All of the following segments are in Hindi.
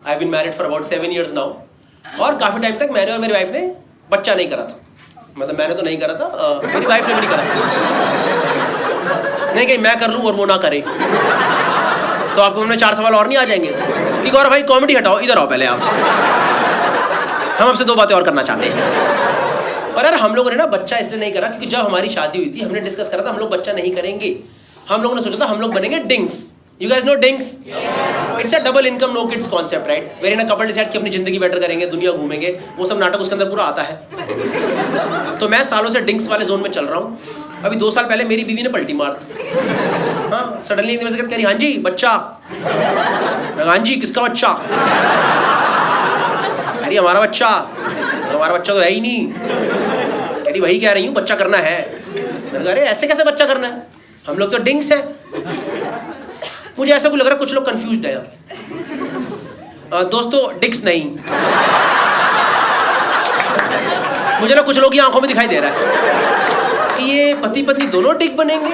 I have been married for about 7 years now, और काफ़ी टाइम तक मैंने और मेरी वाइफ ने बच्चा नहीं करा था। मतलब मैंने तो नहीं करा था, मेरी वाइफ ने भी नहीं करा। नहीं कहीं मैं कर लूँ और वो ना करे तो आपको हमने 4 सवाल और नहीं आ जाएंगे कि गौरव भाई कॉमेडी हटाओ, इधर आओ पहले आप, हम आपसे 2 बातें और करना चाहते हैं। और यार हम लोगों ने ना बच्चा इसलिए नहीं करा क्योंकि जब हमारी शादी हुई थी हमने डिस्कस करा था हम लोग बच्चा नहीं करेंगे। हम लोगों ने सोचा था हम लोग बनेंगे डिंग्स। You guys know DINGS? Yes. It's a double income no kids concept, right? Wherein a couple decides कि अपनी जिंदगी बेटर करेंगे, दुनिया घूमेंगे, वो सब नाटक उसके अंदर पूरा आता है। तो मैं सालों से डिंग्स वाले जोन में चल रहा हूँ। अभी 2 साल पहले मेरी बीवी ने पलटी मार दी। हाँ, सडनली मेरे से कह रही हाँ जी बच्चा। हाँ जी किसका बच्चा? अरे हमारा बच्चा। हमारा बच्चा तो है ही नहीं। कह रही वही कह रही हूँ बच्चा करना है। मैंने कहा अरे ऐसे कैसे बच्चा करना है? हम लोग तो डिंग्स हैं। मुझे ऐसा कुछ लग रहा है कुछ लोग कंफ्यूज्ड है। दोस्तों डिक्स नहीं, मुझे ना कुछ लोग की आंखों में दिखाई दे रहा है कि ये पति पत्नी दोनों डिक बनेंगे।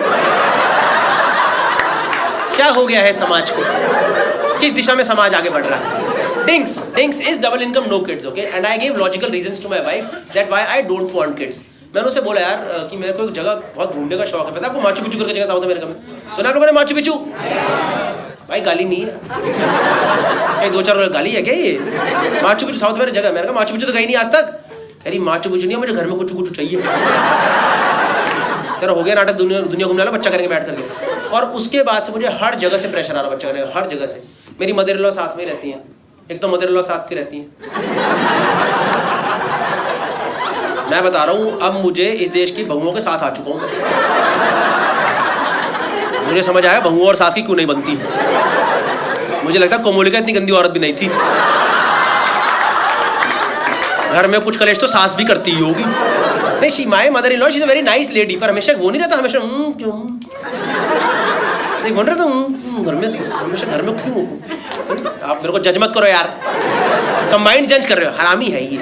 क्या हो गया है समाज को? किस दिशा में समाज आगे बढ़ रहा है? DINKs is double income no kids, okay, and I give logical reasons to my wife that why I don't want kids. मैंने उसे बोला यार कि मेरे को एक जगह बहुत घूमने का शौक है। पता है आपको माचू पिचू करके जगह साउथ अमेरिका में? सुना आप लोगों ने माचू पिचू? भाई गाली नहीं है, कहीं 2-4 गाली है क्या ये? माचू पिचू साउथ में जगह, मैंने कहा माचू पिचू तो गई नहीं आज तक। कह रही माचू पिचू नहीं है, मुझे घर में कुछ चाहिए। तेरा हो गया नाटक, दुनिया घूमने वाला, बच्चा करेंगे बैठ करके। और उसके बाद से मुझे हर जगह से प्रेशर आ रहा बच्चा करने का, हर जगह से। मेरी मदर इन लॉ साथ में रहती हैं, एक तो मदर इन लॉ साथ की रहती हैं। मैं बता रहा हूँ अब मुझे इस देश की बहुओं के साथ आ चुका हूँ। मुझे समझ आया बहुओं और सास की क्यों नहीं बनती। मुझे लगता है कोमोलिका इतनी गंदी औरत भी नहीं थी। घर में कुछ कलेश तो सास भी करती ही होगी। नहीं she my mother in law she is a very nice lady, पर हमेशा वो नहीं रहता, हमेशा क्यों बोल रहे थे घर में, हमेशा घर में क्यों? आप मेरे को जज मत करो यार, कंबाइंड जज कर रहे हो, हरामी है ये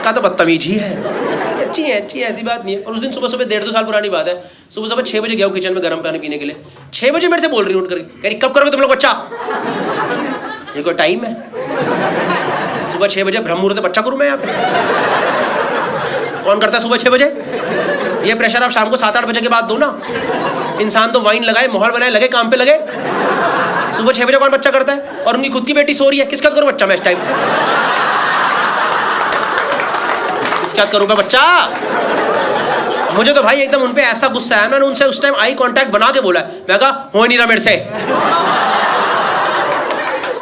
का तो बदतमीज ही है। अच्छी है ऐसी बात नहीं है। और उस दिन सुबह 1.5-2 साल पुरानी बात है, सुबह 6 बजे गया हूँ किचन में गर्म पानी पीने के लिए। 6 बजे मेरे से बोल रही उठ कर, कह रही कब करोगे तुम लोग बच्चा? ये कोई टाइम है? सुबह 6 बजे ब्रह्म मुहूर्त बच्चा करूँ मैं यहाँ पे? कौन करता है सुबह 6 बजे? ये प्रेशर आप शाम को 7-8 बजे के बाद दो ना। इंसान तो वाइन लगाए, माहौल बनाए, लगे काम पे लगे। सुबह 6 बजे कौन बच्चा करता है? और उनकी खुद की बेटी सो रही है, किसका करूँ बच्चा मैं इस टाइम? क्या करूँ मैं बच्चा? मुझे तो भाई एकदम उनपे ऐसा गुस्सा है, मैंने उनसे उस टाइम आई कांटेक्ट बना के बोला, मैं कहा हो नहीं रहा मेरे से।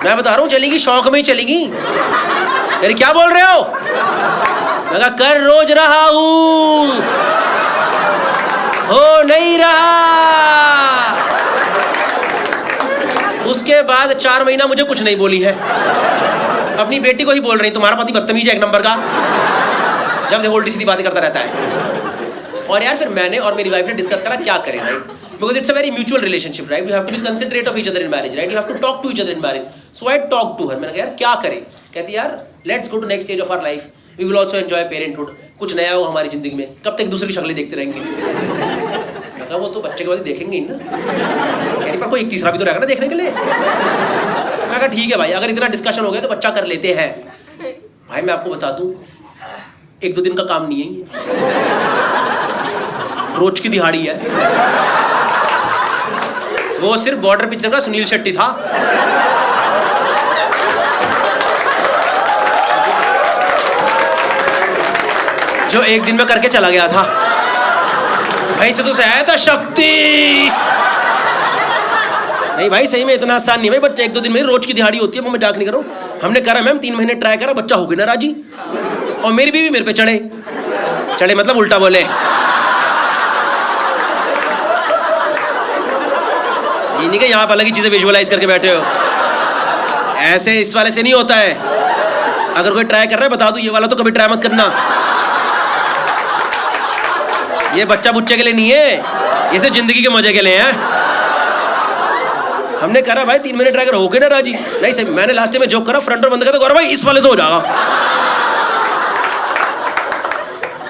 मैं बता रहा हूँ चलेगी, शौक में ही चलेगी। अरे क्या बोल रहे हो? मैं कहा कर रोज रहा हूँ, हो नहीं रहा। उसके बाद 4 महीना मुझे कुछ नहीं बोली है। अपनी बेटी को ही बोल रही तुम्हारा पति बदतमीज है 1 नंबर का, जब देखो उल्टी सीधी बातें करता रहता है। और यार फिर मैंने और मेरी वाइफ ने डिस्कस करा क्या करें, right? Because it's a very mutual relationship, right? You have to be considerate of each other in marriage, right? You have to talk to each other in marriage. So I talk to her, मैंने कहा यार क्या करें? कहती यार let's go to next stage of our life, we will also enjoy parenthood. कुछ नया हो हमारी जिंदगी में, कब तक दूसरी की शक्लें देखते रहेंगे? मैं कहा वो तो बच्चे के बाद देखेंगे ही ना। कह रही पर कोई एक तीसरा भी तो रहेगा ना देखने के लिए। मैं कहा ठीक है भाई, अगर इतना डिस्कशन हो गया तो बच्चा कर लेते हैं। भाई मैं आपको बता दूं 1-2 दिन का काम नहीं है ये, रोज की दिहाड़ी है। वो सिर्फ बॉर्डर पिक्चर का सुनील शेट्टी था। जो 1 दिन में करके चला गया था। भाई से तो आया था शक्ति। नहीं भाई सही में इतना आसान नहीं भाई, बच्चा 1-2 दिन में रोज की दिहाड़ी होती है। वो मैं डाक नहीं कर रहा हूँ। हमने करा मैम 3 महीने ट्राई करा, बच्चा हो गया ना राजी। और मेरी बीवी मेरे पे चढ़े मतलब उल्टा बोले। ये नहीं कि यहाँ पर अलग ही चीजें विजुअलाइज करके बैठे हो, ऐसे इस वाले से नहीं होता है। अगर कोई ट्राई कर रहा है बता दूं, ये वाला तो कभी ट्राई मत करना। ये बच्चा बुच्चे के लिए नहीं है, ये सिर्फ जिंदगी के मजे के लिए है। हमने करा भाई 3 महीने ट्राई कर, हो गए ना राजी। नहीं सही, मैंने लास्ट में जोक करा, फ्रंट और बंद करा, गौरव भाई इस वाले से हो जाएगा।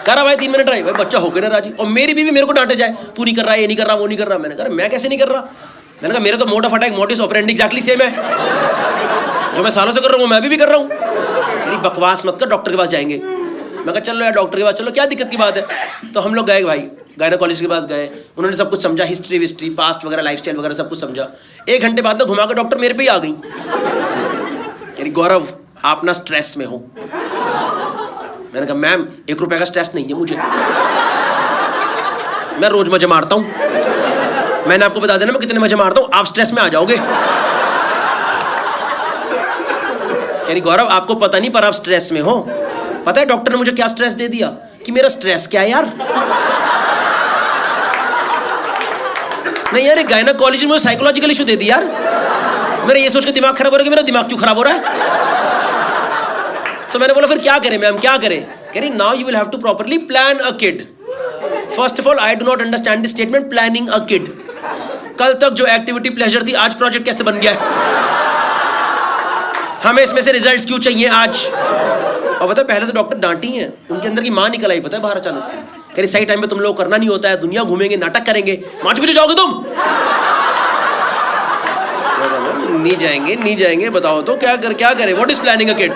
करा भाई 3 महीने ट्राई, भाई बच्चा हो गया ना राजी। और मेरी बीवी मेरे को डांटे जाए, तू नहीं कर रहा, ये नहीं कर रहा, वो नहीं कर रहा। मैंने कहा मैं कैसे नहीं कर रहा? मैंने कहा मेरे तो mode of attack, mortise operandi exactly same है। जो मैं सालों से कर रहा हूँ मैं भी कर रहा हूँ। कह रही बकवास मत कर, डॉक्टर के पास जाएंगे। मैं कहा चलो यार डॉक्टर के पास चलो, क्या दिक्कत की बात है। तो हम लोग गए भाई, गायनेकोलॉजिस्ट के पास गए, उन्होंने सब कुछ समझा, हिस्ट्री विस्ट्री पास्ट वगैरह लाइफस्टाइल वगैरह सब कुछ समझा। 1 घंटे बाद में घुमा कर डॉक्टर मेरे पे ही आ गई। कह रही गौरव आप ना स्ट्रेस में हो। मैंने कहा मैम 1 रुपए का स्ट्रेस नहीं है मुझे, मैं रोज मजे मारता हूँ। मैंने आपको बता देना मैं कितने मजे मारता हूँ, आप स्ट्रेस में आ जाओगे। यानी गौरव आपको पता नहीं पर आप स्ट्रेस में हो। पता है डॉक्टर ने मुझे क्या स्ट्रेस दे दिया कि मेरा स्ट्रेस क्या है यार। नहीं यार गायनेकोलॉजी में साइकोलॉजिकल इशू दे दी यार। मेरा ये सोच के दिमाग खराब हो रहा है कि मेरा दिमाग क्यों खराब हो रहा है। तो मैंने बोला फिर क्या करें मैम, क्या करें। कह रही now you will have to properly plan a kid. First of all I do not understand this statement planning a kid. कल तक जो एक्टिविटी प्लेजर थी आज प्रोजेक्ट कैसे बन गया है। हमें इसमें से रिजल्ट्स क्यों चाहिए आज। और पता है पहले तो डॉक्टर डांटी हैं, उनके अंदर की मां निकल आई पता है बाहर अचानक से। कह रही सही टाइम पे तुम लोग करना नहीं होता है, दुनिया घूमेंगे नाटक करेंगे, मार्च पीछे जाओगे तुम। नहीं जाएंगे नहीं जाएंगे, बताओ तो क्या करें। What is planning a kid.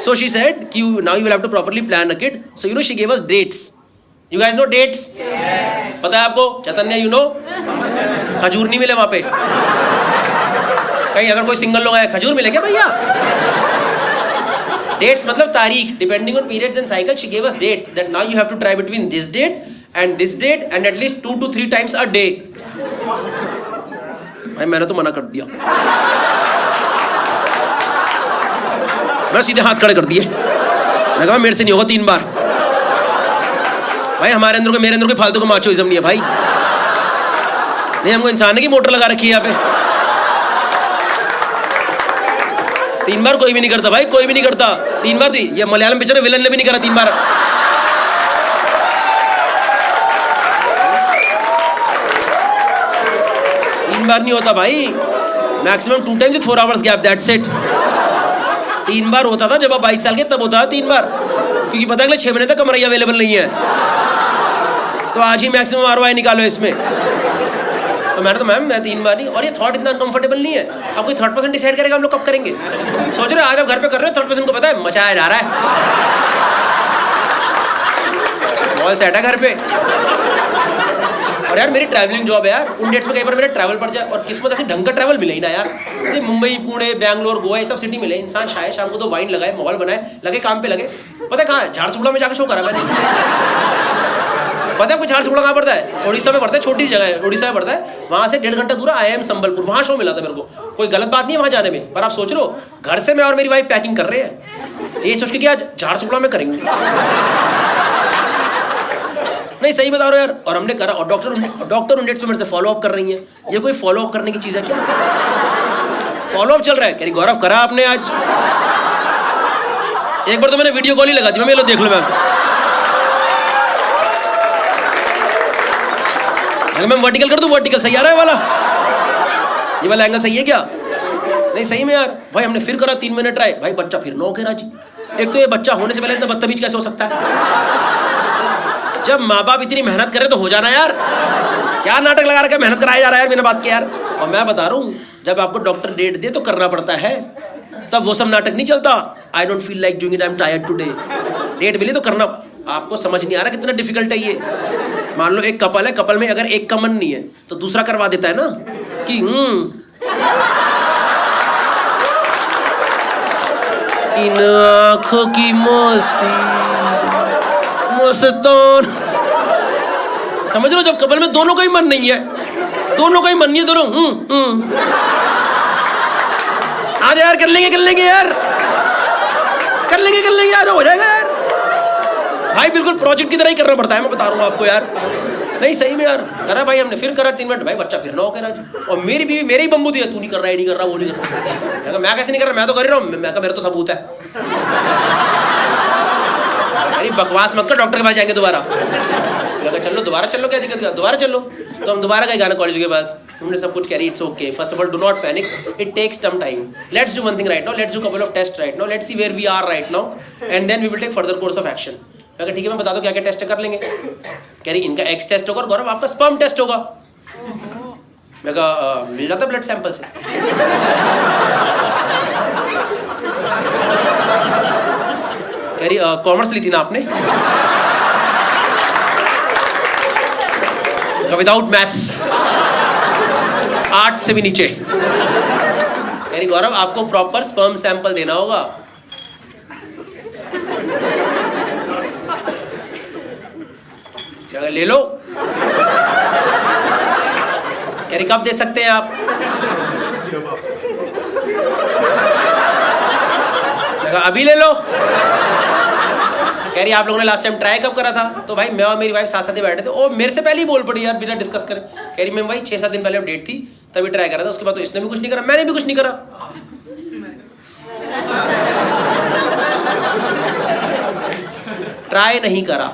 So she said कि now you will have to properly plan a kid. So you know she gave us dates. You guys know dates. पता है आपको चैतन्य यू नो खजूर नहीं मिले वहां पे कहीं। अगर कोई सिंगल लोग आए खजूर मिले क्या भैया। डेट्स मतलब तारीख, depending on periods and cycle she give us dates that now you have to try between this date and at least 2 to 3 times a day. भाई मैंने तो मना कर दिया, मैं सीधे हाथ खड़े कर दिए। मैं कहा मेरे से नहीं होगा 3 बार। भाई हमारे अंदर मेरे अंदर कोई फालतू का माचोइज्म नहीं है भाई। नहीं हमको इंसान की मोटर लगा रखी है यहाँ पे। 3 बार कोई भी नहीं करता भाई, कोई भी नहीं करता 3 बार। ये मलयालम पिक्चर विलन ने भी नहीं करा 3 बार। नहीं होता भाई, maximum 2 times 4 hours gap, that's it. 3 बार होता था जब आप 22 साल के, तब होता था 3 बार, क्योंकि पता है अगले 6 महीने तक कमरा अवेलेबल नहीं है। तो आज ही मैक्सिमम ROI निकालो इसमें। तो मैंने तो मैम मैं 3 बार नहीं। और ये थॉट इतना अनकंफर्टेबल नहीं है। अब कोई 3rd person डिसाइड करेगा हम लोग कब करेंगे। सोच रहे हो आज आप घर पे कर रहे हो, 3rd person को पता है मचाया जा रहा है, मॉल सेट है घर पे। और यार मेरी ट्रैवलिंग जॉब है यार, उन डेट्स में कई बार मेरा ट्रैवल पड़ जाए और किस्मत ऐसे ढंग का ट्रैवल मिले ही ना यार। जैसे मुंबई पुणे बैंगलोर गोवा ये सब सिटी मिले, इंसान शायद शाम को तो वाइन लगाए, माहौल बनाए, लगे काम पे लगे। पता है कहाँ झारसुगुड़ा में जाकर शो करा मैंने। पता है आपको झारसुगुड़ा कहाँ पड़ता है। उड़ीसा में पड़ता है, छोटी जगह है, उड़ीसा में पड़ता है। वहाँ से 1.5 घंटा दूर IIM संबलपुर, वहाँ शो मिला था मेरे को। कोई गलत बात नहीं है वहाँ जाने में, पर आप सोच लो घर से मैं और मेरी वाइफ पैकिंग कर रहे हैं ये सोच के कि आज झारसुगुड़ा में करेंगे। नहीं सही बता रहा हूँ यार। और हमने करा और डॉक्टर उन डेट्स पे मेरे से फॉलो अप कर रही है। ये कोई फॉलो अप करने की चीज़ है क्या। फॉलो अप चल रहा है। कह रही गौरव करा आपने आज। एक बार तो मैंने वीडियो कॉल ही लगा दी, मैं लो देख लो मैम। मैम वर्टिकल कर दूं, वर्टिकल सही आ रहा है वाला, ये वाला एंगल सही है क्या। नहीं सही में यार। भाई हमने फिर करा 3 महीने ट्राई, भाई बच्चा फिर 9 कह रहा जी। एक तो ये बच्चा होने से पहले इतना बदतमीज कैसे हो सकता है। जब माँ बाप इतनी मेहनत करे तो हो जाना यार। क्या नाटक लगा रखा है, मेहनत कराया जा रहा है यार बिना बात के यार। और मैं बता रहा हूँ जब आपको डॉक्टर डेट दे तो करना पड़ता है, तब वो सब नाटक नहीं चलता। I don't feel like doing it, I am tired today. Date मिली तो करना। आपको समझ नहीं आ रहा कितना डिफिकल्ट है ये। मान लो एक कपल है, कपल में अगर एक का मन नहीं है तो दूसरा करवा देता है ना कि इन आँखों की मस्ती मस्तान। समझ लो जब कपल में दोनों का ही मन नहीं है, दोनों का ही मन नहीं है, दोनों आज यार कर लेंगे यार, कर लेंगे आज हो जाएगा यार। भाई बिल्कुल प्रोजेक्ट की तरह ही करना पड़ता है, मैं बता रहा हूँ आपको यार। नहीं सही में यार करा भाई हमने, फिर करा 3 मिनट, भाई बच्चा फिर 9 कह रहा। और मेरी बीवी मेरे ही बम्बू दिया, तू नहीं कर रहा, ये नहीं कर रहा, वो नहीं कर रहा। मैं कैसे नहीं कर रहा, मैं तो कर रहा हूँ। मैं कहा मेरा तो सबूत है। अरे बकवास मत कर, डॉक्टर के पास जाएंगे दोबारा। चलो दोबारा चलो, क्या दिक्कत है, दोबारा चलो। तो हम दोबारा गए गायनेकोलॉजिस्ट के पास, हमने सब कुछ कह रही it's okay, first of all do not panic, it takes some time, let's do one thing right now, let's do couple of test right now, let's see where we are right now and then we will take further course of action. मैं कहा ठीक है, मैं बता दो क्या क्या टेस्ट कर लेंगे। कह रही इनका एक्स टेस्ट होगा और गौरव आपका स्पर्म टेस्ट होगा। मैं कहा मिल जाता ब्लड सैंपल से। कह रही कॉमर्स ली थी ना आपने? विदाउट मैथ्स, आर्ट से भी नीचे। कह रही गौरव आपको प्रॉपर स्पर्म सैंपल देना होगा। ले लो। कह रही कब दे सकते हैं आप? अभी ले लो। कह रही आप लोगों ने लास्ट टाइम ट्राई कब करा था? तो भाई मैं और मेरी वाइफ साथ साथ बैठे थे, ओ मेरे से पहले ही बोल पड़ी यार बिना डिस्कस करे। कह रही मैम भाई 6-7 दिन पहले अपडेट थी तभी ट्राई करा था, उसके बाद तो इसने भी कुछ नहीं करा, मैंने भी कुछ नहीं करा। ट्राई नहीं करा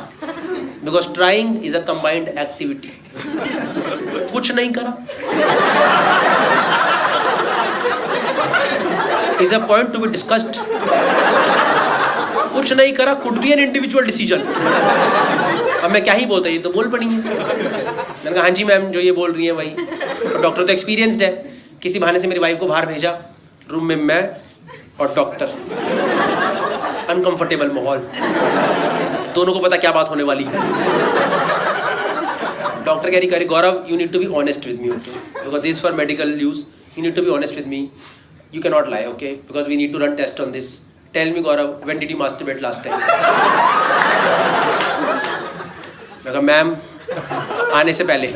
because trying is a combined activity. कुछ नहीं करा is a point to be discussed. कुछ नहीं करा could be an individual decision. अब मैं क्या ही बोलता, ये तो बोल पड़ी है। मैंने कहा हाँ जी मैम जो ये बोल रही है वही। तो डॉक्टर तो एक्सपीरियंस्ड है। किसी बहाने से मेरी वाइफ को बाहर भेजा, रूम में मैं और डॉक्टर, अनकंफर्टेबल माहौल, दोनों को पता क्या बात होने वाली है। डॉक्टर कह रही Gaurav you need to be honest with me, okay, because this for medical use, you need to be honest with me, you cannot lie, okay, because we need to run test on this. Tell me Gaurav, when did you masturbate last time? मैं कहा मैम आने से पहले।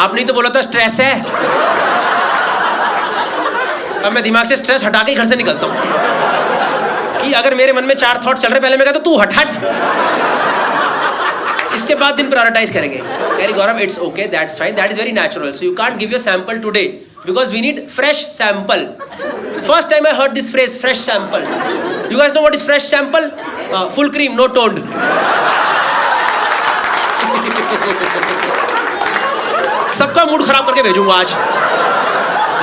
आपने तो बोला था स्ट्रेस है। अब मैं दिमाग से स्ट्रेस हटा के ही घर से निकलता हूँ कि अगर मेरे मन में 4 थॉट चल रहे पहले मैं कहता तू हट हट, इसके बाद दिन प्रायोरिटाइज करेंगे। कह रही Gaurav it's okay, that's fine, that is very natural, so you can't give your sample today because we need fresh sample. First time I heard this phrase fresh sample. You guys know what is fresh sample? Full cream no toned. सबका मूड खराब करके भेजूंगा आज।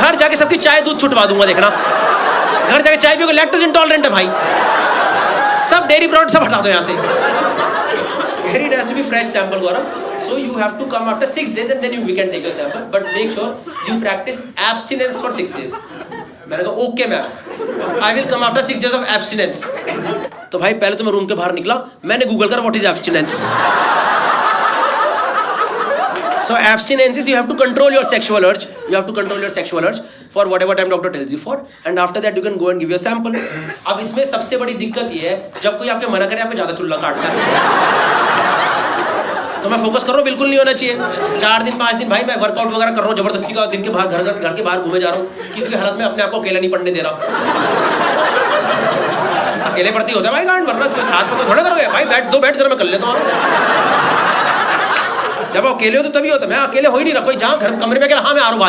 घर जाके सबकी चाय दूध छुटवा दूंगा, देखना। घर जाके चाय पियोगे, लैक्टोज इंटॉलरेंट है भाई, सब डेयरी प्रोडक्ट सब हटा दो यहाँ से। It has to be fresh sample, Gaurav. So you have to come after 6 days and then we can take your sample. But make sure you practice abstinence for 6 days. मैंने कहा okay ma'am, I will come after 6 days of abstinence. तो भाई पहले तो मैं रूम के बाहर निकला, मैंने गूगल करा what is abstinence. So abstinence is you have to control your sexual urge. You have to control your sexual urge for whatever time doctor tells you for, and after that you can go and give your sample. अब इसमें सबसे बड़ी दिक्कत ये है जब कोई आपके मना करे आपके ज्यादा चुल्ला काटता है। तो मैं फोकस कर रहा हूँ, बिल्कुल नहीं होना चाहिए। 4 दिन 5 दिन भाई मैं वर्कआउट वगैरह कर रहा हूँ जबरदस्ती का, दिन के बाहर घर के बाहर घूमे जा रहा हूँ, किसी भी हालत में अपने आप को अकेला नहीं पढ़ने दे रहा। अकेले पढ़ती होता है भाई, गांड वरना तुम्हें साथ में तो थोड़ा करोगे भाई, बैठ जरा मैं कर लेता हूँ। जब अकेले हो तो तभी होता है, मैं अकेले हो ही नहीं रहा, कोई जहाँ घर कमरे में अकेला, हाँ मैं आ रहा हूँ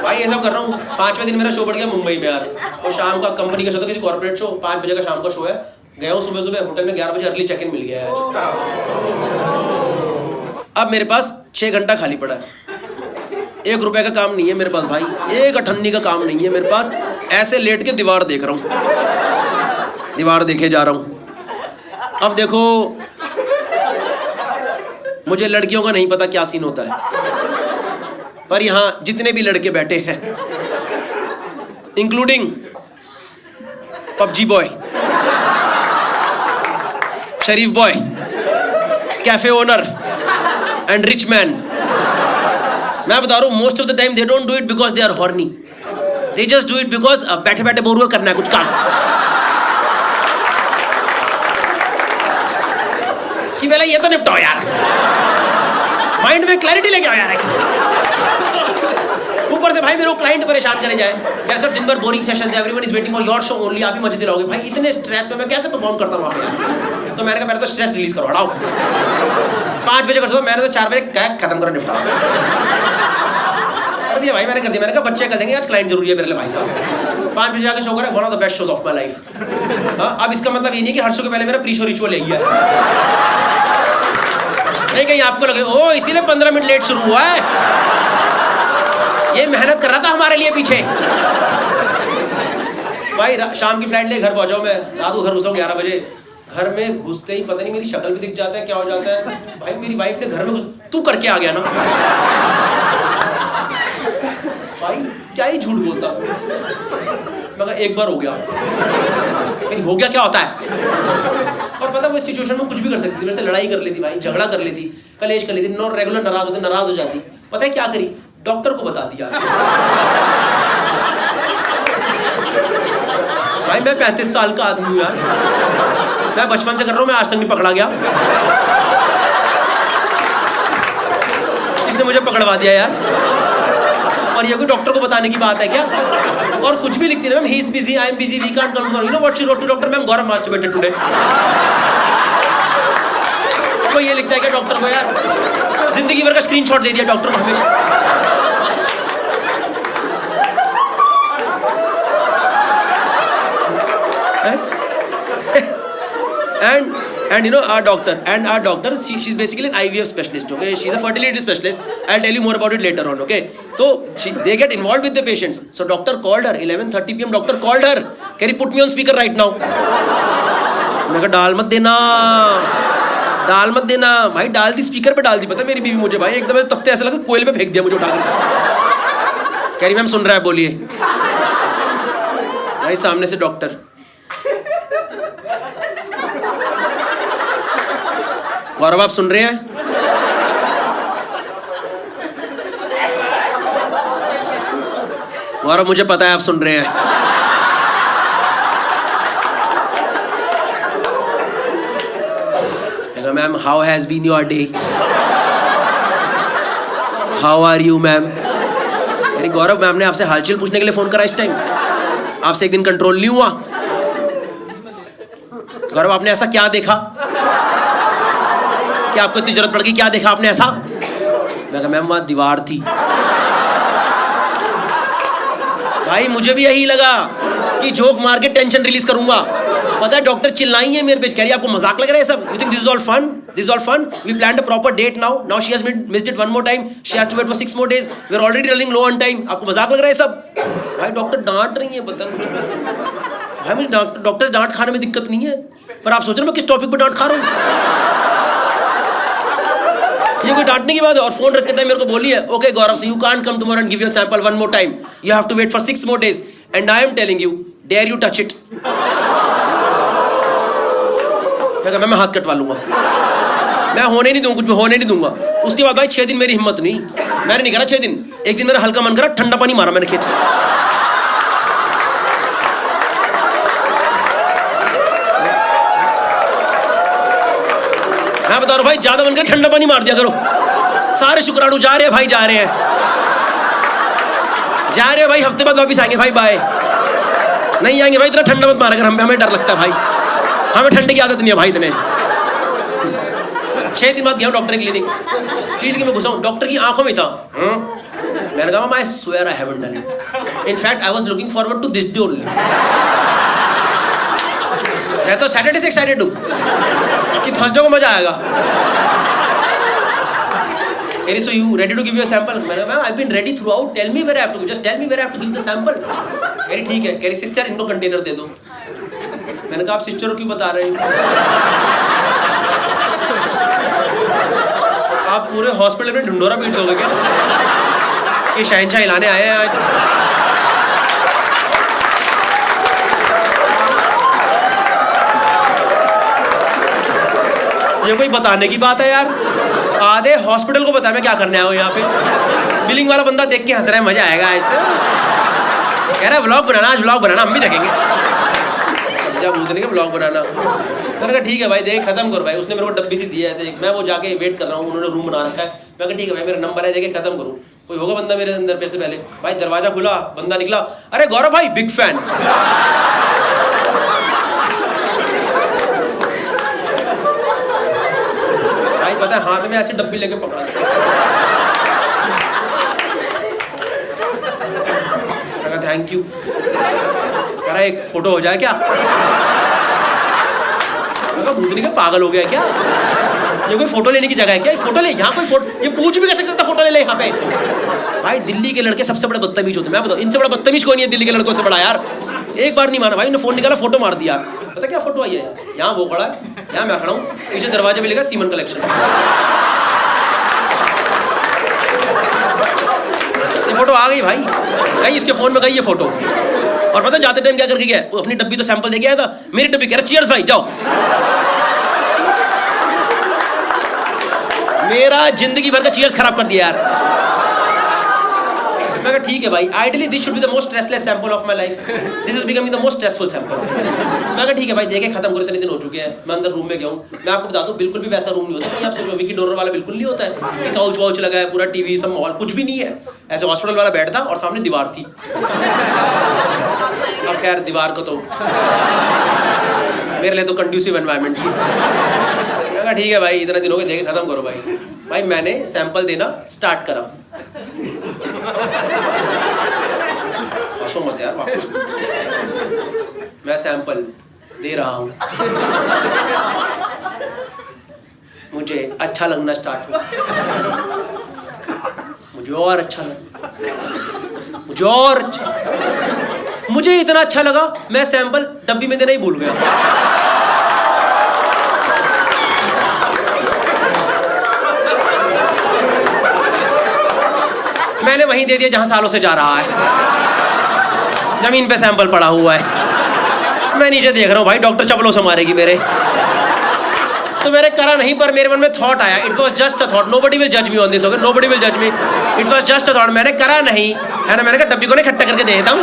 भाई ये सब कर रहा हूँ। 5वें दिन मेरा शो बढ़ गया मुंबई में यार, और शाम का कंपनी का शो था, किसी कॉर्पोरेट शो, 5 बजे का शाम का शो है। गया हूँ सुबह होटल में, 11 बजे अर्ली चेक इन मिल गया है। अब मेरे पास 6 घंटा खाली पड़ा है, 1 रुपए का काम नहीं है मेरे पास भाई, 1 अठन्नी का काम नहीं है मेरे पास। ऐसे लेट के दीवार देख रहा हूँ, दीवार देखे जा रहा हूँ। अब देखो मुझे लड़कियों का नहीं पता क्या सीन होता है, पर यहाँ जितने भी लड़के बैठे हैं इंक्लूडिंग पबजी बॉय, शरीफ boy, cafe owner and rich man, मैं बता रहा हूँ most of the time they don't do it because they are horny, they just do it because बैठे बैठे बोर हुआ करना है कुछ काम, कि पहले ये तो निपटाओ यार, माइंड में क्लैरिटी लेके आओ यार। ऊपर से भाई मेरे को क्लाइंट परेशान करे जाए यार, सर दिन भर boring sessions, everyone is waiting for your show only, आप ही मजे दिलाओगे भाई, इतने स्ट्रेस में मैं कैसे परफॉर्म करता हूँ वहाँ पे। तो मैंने कहा पहले तो स्ट्रेस रिलीज करो, हटाओ। 5 बजे कर दो, मैंने तो 4 बजे खत्म करो, निपटाओ कर दिया भाई, मैंने कर दिया। मैंने कहा बच्चे कर देंगे, आज क्लाइंट जरूरी है मेरे लिए भाई साहब। 5 बजे जाकर शो करें, one of the best shows of my life. अब इसका मतलब ये नहीं कि हर शो के पहले मेरा प्री शो रिचुअल यही है, नहीं कहीं आपको लगे ओ इसीलिए 15 मिनट लेट शुरू हुआ है, ये मेहनत कर रहा था हमारे लिए पीछे। भाई शाम की फ्लाइट ले घर पहुंचाओ, मैं रात को घर घुसा 11 बजे। घर में घुसते ही पता नहीं मेरी शक्ल भी दिख जाता है, क्या हो जाता है भाई, मेरी वाइफ ने घर में तू करके आ गया ना। क्या ही झूठ बोलता। मैं कहा एक बार हो गया। कहीं हो गया क्या होता है? और पता वो इस सिचुएशन में कुछ भी कर सकती थी, मेरे से लड़ाई कर लेती भाई, झगड़ा कर लेती, कलेश कर लेती, रेगुलर नाराज हो जाती। पता है क्या करी? डॉक्टर को बता दिया। भाई मैं 35 साल का आदमी हूँ यार, मैं बचपन से कर रहा हूँ, मैं आज तक नहीं पकड़ा गया। इसने मुझे पकड़वा दिया यार। और ये कोई डॉक्टर को बताने की बात है क्या? और कुछ भी लिखती है ma'am, he is busy, I am busy, we can't come tomorrow, you know what she wrote to doctor ma'am, Gaurav masturbated today. कोई ये लिखता है क्या डॉक्टर को यार? जिंदगी भर का स्क्रीनशॉट दे दिया डॉक्टर को हमेशा। And you know our doctor she's basically an IVF specialist, okay? She's a fertility specialist. I'll tell you more about it later on, okay? So they get involved with the patients. So doctor called her 11:30 PM. Doctor called her, can you put me on speaker right now? मैं कहा डाल मत देना भाई, डाल दी स्पीकर पे, डाल दी। पता मेरी बीवी मुझे भाई एकदम तख्ते ऐसा लगा कोयले पे फेंक दिया मुझे उठा कर। कह रही मैम सुन रहा है, बोलिए। भाई सामने से डॉक्टर, गौरव आप सुन रहे हैं? गौरव मुझे पता है आप सुन रहे हैं। Ma'am how has been your day, how are you ma'am? अरे गौरव मैम ने आपसे हालचाल पूछने के लिए फोन करा इस टाइम, आपसे एक दिन कंट्रोल नहीं हुआ। गौरव आपने ऐसा क्या देखा कि आपको इतनी जरूरत पड़ गई? क्या देखा आपने ऐसा? मैं कहा मैम वहां दीवार थी। भाई मुझे भी यही लगा कि जोक मार के टेंशन रिलीज करूंगा। पता है डॉक्टर चिल्लाई है मेरे पे, कह रही आपको मजाक लग रहा है सब? You think this is all fun? This is all fun? We planned a proper date now she has missed it one more time, she has to wait for 6 more days, we are already running low on time. आपको मजाक लग रहा है सब? भाई डॉक्टर डांट रही है, पता मुझे। भाई मुझे डॉक्टर से डांट खाने में दिक्कत नहीं है, पर आप सोच रहे हो मैं किस टॉपिक पर डांट खा रहा हूँ? ये कोई डांटने की बात है? और फोन रखते टाइम मेरे को बोली है, okay Gaurav so you can't come tomorrow and give your sample one more time, you have to wait for 6 more days and I am telling you, dare you touch it. मैं हाथ कटवा लूंगा, मैं होने नहीं दूंगा, कुछ भी होने नहीं दूंगा। उसके बाद भाई 6 दिन मेरी हिम्मत नहीं, मैंने नहीं करा 6 दिन। एक दिन मेरा हल्का मन करा, ठंडा पानी मारा मैंने खींच के। मैं बता रहा हूं भाई, ज्यादा मन कर ठंडा पानी मार दिया करो। सारे शुक्राणु जा रहे हैं भाई, जा रहे हैं भाई, हफ्ते बाद वापिस आएंगे भाई, बाय। नहीं आएंगे भाई, इतना ठंडा मत मारा कर, हमें डर लगता है भाई, हमें ठंडे की आदत नहीं है भाई इतने। 6 दिन बाद गया डॉक्टर की क्लिनिक में घुसा हूं, डॉक्टर की आंखों में था। मैंने कहा I swear I haven't done it, in fact I was looking forward to this day only. मैं तो सैटरडे से एक्साइटेड हूं कि थर्सडे को मजा आएगा। So you ready to give you a sample? मैंने कहा I've been ready throughout. Tell me where I have to. Just tell me where I have to give the sample. कह रही ठीक है, कह रही सिस्टर इनको कंटेनर दे दो। मैंने कहा आप सिस्टर को क्यों बता रहे हो? आप पूरे हॉस्पिटल में ढिंढोरा पीट दोगे क्या कि शहंशाह हिलाने आए हैं आज? ये कोई बताने की बात है यार? आधे हॉस्पिटल को पता मैं क्या करने आया हूँ यहाँ पे। बिलिंग वाला बंदा देख के हंस रहा है, मजा आएगा आज तो। कह रहा है व्लॉग बनाना, आज व्लॉग बनाना, हम भी देखेंगे। जब भूतने का व्लॉग बनाना, मैंने कहा ठीक है भाई, देख खत्म करो भाई। उसने मेरे को डब्बी सी दी है ऐसे, मैं वो जाके वेट कर रहा हूँ, उन्होंने रूम बना रखा है। मैं कहा ठीक है भाई, मेरा नंबर है, देखे खत्म करूँ। कोई होगा बंदा मेरे अंदर मेरे से पहले? भाई दरवाजा खुला, बंदा निकला, अरे गौरव भाई बिग फैन। पता है हाथ में ऐसी डब्बी लेके पकड़ा, थैंक यू। कह रहा एक फोटो हो जाए क्या? मैं भूतनी का पागल हो गया क्या? ये कोई फोटो लेने की जगह है क्या? फोटो ले, यहाँ कोई फोटो, ये पूछ भी कैसे सकता फोटो ले ले यहाँ पे? भाई दिल्ली के लड़के सबसे बड़े बदतमीज होते हैं, मैं बताऊँ, इनसे बड़ा बदतमीज कोई नहीं है दिल्ली के लड़कों से बड़ा यार। एक बार नहीं माना भाई, उन्होंने फोन निकाला, फोटो मार दिया। पता क्या फोटो आई है? यहाँ वो खड़ा है, यहाँ मैं खड़ा हूँ, पीछे दरवाजे पे लिखा सीमन कलेक्शन। ये फोटो फोटो आ गई भाई, गई इसके फोन में, गई ये फोटो। और पता जाते टाइम क्या करके गया, वो अपनी डब्बी तो सैंपल दे के आया था, मेरी डब्बी कह रहा चीयर्स भाई जाओ। मेरा जिंदगी भर का चीयर्स खराब कर दिया यार। मैं कहा ठीक है भाई, ideally this should be the most stressless sample of my life, this is becoming the most stressful sample. मैं कहा ठीक है भाई, देखे खत्म करो, इतने दिन हो चुके हैं। मैं अंदर रूम में गया हूँ, मैं आपको बता दूं बिल्कुल भी वैसा रूम नहीं होता है। आप सोचो विकी डोनर वाला बिल्कुल नहीं होता है, काउच वाउच लगा है, पूरा टीवी सब माहौल कुछ भी नहीं है, ऐसे हॉस्पिटल वाला बेड था और सामने दीवार थी। अब खैर दीवार को तो मेरे लिए तो कंड्यूसिव एनवायरनमेंट थी। मैं कहा ठीक है भाई, इतना दिन हो गए, देखे खत्म करो भाई। भाई मैंने सैंपल देना स्टार्ट करा, हंसो मत यार वापस। मैं सैंपल दे रहा हूं, मुझे अच्छा लगना स्टार्ट हुआ, मुझे और अच्छा लगा, मुझे और अच्छा, मुझे इतना अच्छा लगा मैं सैंपल डब्बी में देना ही भूल गया। मैंने वहीं दे दिया जहां सालों से जा रहा है, जमीन पे सैंपल पड़ा हुआ है, मैं नीचे देख रहा हूं भाई डॉक्टर चपलों से मारेगी मेरे। तो मैंने करा नहीं, पर मेरे मन में थॉट आया, it was just a thought, nobody will जज me on this, okay, nobody will जज मी, it was just a thought. मैंने करा नहीं है ना, मैंने कहा डब्बी को ना इकट्ठा करके दे देता हूं।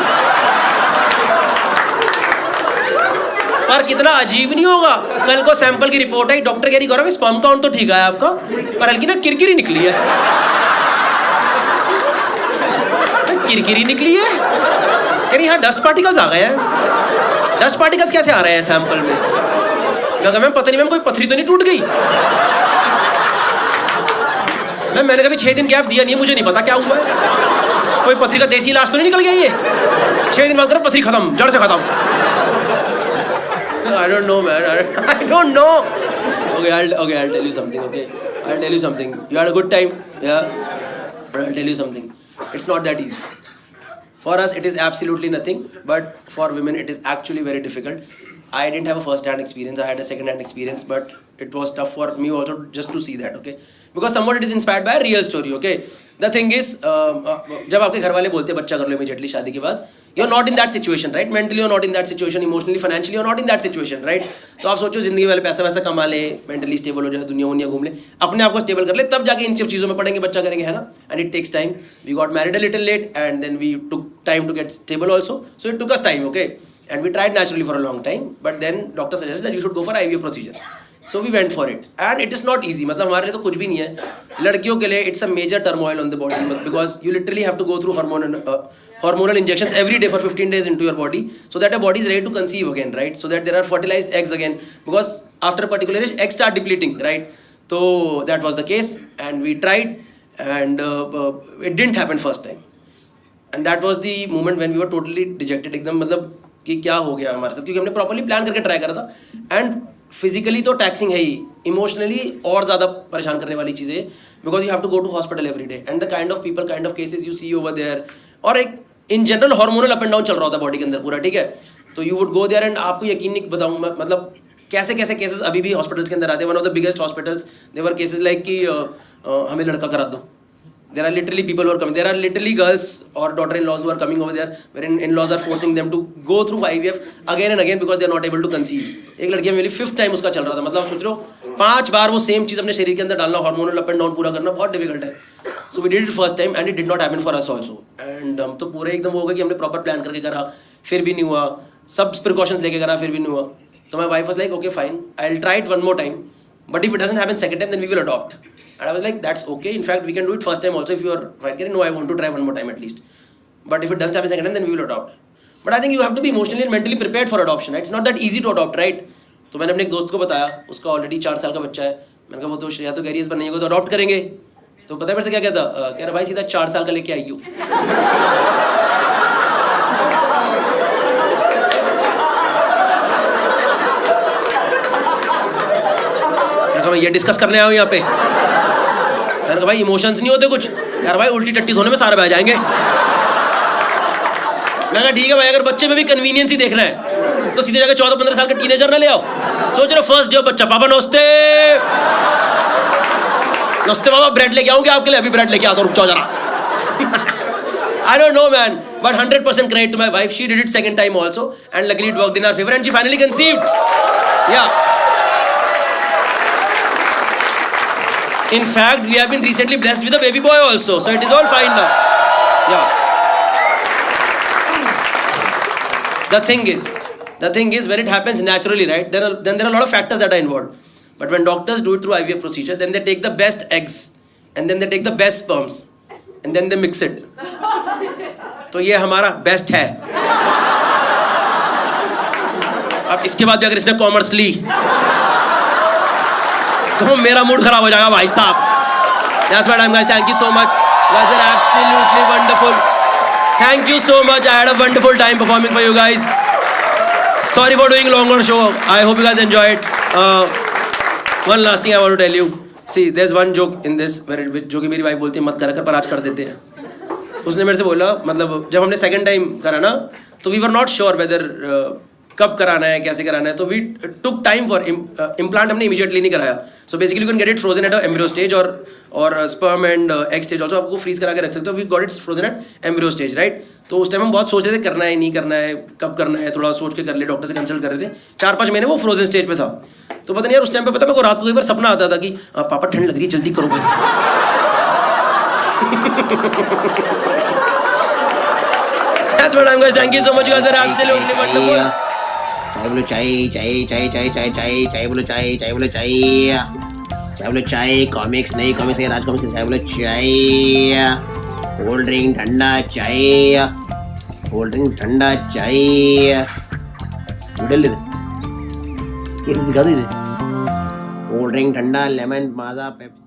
पर कितना अजीब नहीं होगा, कल को सैंपल की रिपोर्ट आई, डॉक्टर कह रही गौरव स्पर्म काउंट तो ठीक है आपका, पर हल्की ना किरकिरी निकली है। किरकिरी निकली है, कह रही हाँ डस्ट पार्टिकल्स आ गए हैं। डस्ट पार्टिकल्स कैसे आ रहे हैं सैंपल में? मैं कहा मैम पता नहीं मैम, कोई पथरी तो नहीं टूट गई? मैंने कभी 6 दिन गैप दिया नहीं है, मुझे नहीं पता क्या हुआ है, कोई पथरी का देसी इलाज तो नहीं निकल गया ये? 6 दिन बाद करो पथरी खत्म, जड़ से खत्म। I don't know man, I don't know. Okay, I'll tell you something, okay? I'll tell you something. You had a good time, yeah? But I'll tell you something. It's not that easy. For us, it is absolutely nothing, but for women, it is actually very difficult. I didn't have a first-hand experience. I had a second-hand experience, but it was tough for me also just to see that, okay? Because somewhat it is inspired by a real story, okay? The thing is, जब आपके घर वाले बोलते हैं बच्चा कर लो immediately शादी के बाद, you're not in that situation, right? Mentally you're not in that situation, emotionally, financially you're not in that situation, right? तो आप सोचो जिंदगी वाले पैसा वैसा कमा ले, mentally stable हो जाए, दुनिया घूम ले, अपने आप को stable कर ले, तब जाके इन सब चीज़ों में पड़ेंगे, बच्चा करेंगे, है ना? And it takes time. We got married a little late, and then we took time to get stable also. So it took us time, okay? And we tried naturally for a long time, but then doctor suggested that you should go for IVF procedure. So we went for it, and it is not easy. मतलब हमारे लिए तो कुछ भी नहीं है, लड़कियों के लिए it's a major turmoil on the body because you literally have to go through hormonal injections every day for 15 days into your body, so that your body is ready to conceive again, right? So that there are fertilized eggs again, because after a particular age eggs start depleting, right? So that was the case, and we tried, and it didn't happen first time, and that was the moment when we were totally dejected, एकदम मतलब कि क्या हो गया हमारे साथ, क्योंकि हमने प्रॉपर्ली प्लान करके ट्राई करा था, एंड फिजिकली तो टैक्सिंग है ही, इमोशनली और ज़्यादा परेशान करने वाली चीज़ें, because you have to go to hospital every day, and the kind of people, kind of cases you see over there, और एक in general hormonal up and down चल रहा होता है बॉडी के अंदर पूरा, ठीक है? तो you would go there, and आपको यकीन नहीं बताऊँ मतलब कैसे कैसे केसेस अभी भी हॉस्पिटल्स के अंदर आते हैं। One of the biggest hospitals there cases like कि हमें लड़का करा दो। There are literally people who are coming. There are literally girls or daughter-in-laws who are coming over there, where in-laws are forcing them to go through IVF again and again because they are not able to conceive. एक लड़की मेरी 5th टाइम उसका चल रहा था, मतलब सोच रहे हो 5 बार वो सेम चीज़ अपने शरीर के अंदर डालना, हार्मोनल अप एंड डाउन पूरा करना बहुत डिफिकल्ट है। So we did it first time and it did not happen for us also. And हम तो पूरे एकदम वो हो गया कि हमने प्रॉपर प्लान करके करा, फिर भी नहीं हुआ, सब प्रिकॉशंस लेके करा, फिर भी नहीं हुआ। तो my wife was like, okay fine, I'll try it one more time, but if it doesn't happen second time, then we will adopt. And I was like, that's okay. In fact, we can do it first time also if you are fine. No, I want to try one more time at least. But if it doesn't happen second time, then we will adopt. But I think you have to be emotionally and mentally prepared for adoption. Right? It's not that easy to adopt, right? तो मैंने अपने एक दोस्त को बताया, उसका ऑलरेडी 4 साल का बच्चा है। मैंने कहा वो तो श्रेया तो कह रही है इस बार नहीं होगा तो अडॉप्ट करेंगे। तो पता है मेरे से क्या कहता? कह रहा भाई सीधा 4 साल का लेके आई हो। मैं ये डिस्कस करने आया हूँ यहाँ पे। मैंने कहा भाई इमोशंस नहीं होते कुछ? कह रहा भाई उल्टी टट्टी धोने में सारे बह जाएंगे। मैं कहा ठीक है भाई, अगर बच्चे में भी कन्वीनियंस ही देखना है तो सीधे जाकर 14-15 साल का टीनेजर ना ले आओ। सोच रहे फर्स्ट डे बच्चा, पापा नमस्ते। नमस्ते पापा, ब्रेड लेके आऊंगे आपके लिए, अभी ब्रेड लेके आता हूँ, रुक जाओ जरा। I don't know, man. But 100% credit to my wife. She did it second time also. And luckily it worked in our favor. And she finally conceived. Yeah. In fact, we have been recently blessed with a baby boy also. So it is all fine now. Yeah. The thing is when it happens naturally, right? Then there are a lot of factors that are involved. But when doctors do it through IVF procedure, then they take the best eggs. And then they take the best sperms. And then they mix it. तो ये हमारा बेस्ट है. अब इसके बाद भी अगर इसने कॉमर्स ली तो मेरा मूड खराब हो जाएगा भाई साहब. That's my time, guys. Thank you so much. You guys are absolutely wonderful. Thank you so much. I had a wonderful time performing for you guys. Sorry for doing longer show. I hope you guys enjoyed. One last thing I want to tell you. See, there's one joke in this जो कि मेरी वाइफ बोलती है मत करा कर पर आज कर देते हैं. उसने मेरे से बोला, मतलब जब हमने सेकंड टाइम करा ना, तो we were not sure whether कब कराना है, कैसे कराना है. तो we took time for implant. हमने इमीडिएटली नहीं कराया. So basically you can get it frozen at embryo stage और sperm and egg stage also आपको फ्रीज करा के रख सकते हो. We got it frozen at embryo stage, right. तो उस टाइम हम बहुत सोच रहे थे करना है नहीं करना है, कब करना है, थोड़ा सोच के कर ले. डॉक्टर से कंसल्ट कर रहे थे. 4-5 महीने वो फ्रोजन स्टेज पे था. तो पता नहीं यार उस टाइम पे पता मेरे को रात को एक बार सपना आता था कि पापा ठंड लग रही है जल्दी करो भाई. That's what I'm guys. Thank you so much. You guys are absolutely wonderful. चाय बोलो चाय चाय चाय चाय चाय चाय चाय बोलो चाय चाय बोलो चाय चाय बोलो चाय. कॉमिक्स नहीं कॉमिक्स राज कॉमिक्स. चाय बोलो चाय. कोल्ड ड्रिंक ठंडा चाय. कोल्ड ड्रिंक ठंडा चाय. उड़ल ये सिखा दीजिए. कोल्ड ड्रिंक ठंडा लेमन माजा पेप्सी.